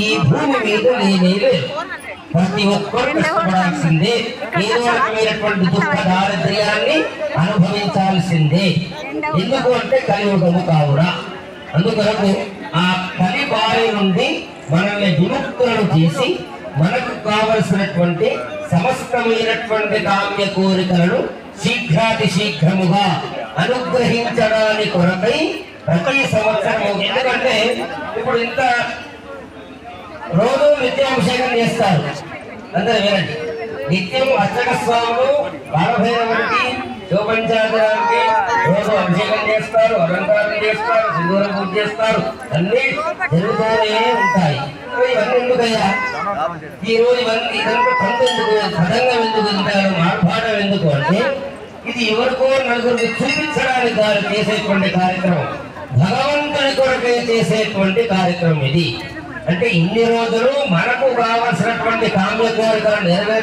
ఈ భూమి మీద లేనే ప్రతి ఒక్కరు కష్టపడాల్సిందే, ఏదో రకమైనటువంటి దుఃఖ దారిద్ర్యాన్ని అనుభవించాల్సిందే. ఎందుకు అంటే కలియుగము కావున. అందుకొరకు ఆ కలి బారి నుండి మనల్ని విముక్తులను చేసి మనకు కావలసినటువంటి సమస్తమైనటువంటి కామ్య కోరికలను శీఘ్రాతి శీఘ్రముగా అనుగ్రహించడానికి కొరకై ప్రతి సంవత్సరం, ఎందుకంటే ఇప్పుడు ఇంత రోజు నిత్యాభిషేకం చేస్తారు. అందరూ వినండి, నిత్యం అర్చక స్వాములు బాలభైరవుడికి శివపంచాయతీ రోజు అభిషేకం చేస్తారు, అలంకారం చేస్తారు, సింధూరం పూజ చేస్తారు, అన్ని జరుగుతూనే ఉంటాయి. ఇవన్నీ ఎందుకయ్యా? ఈ రోజు ఇవన్నీ ఇదంతా పదంగా ఎందుకు ఉంటారు, మార్పాడం ఎందుకు అంటే ఇది ఎవరికో నలుగురికి చూపించడానికి చేసేటువంటి కార్యక్రమం, భగవంతుని కొరకే చేసేటువంటి కార్యక్రమం ఇది. అంటే ఇన్ని రోజులు మనకు కావలసినటువంటి కామ్య కోరికలు నెరవేర్చ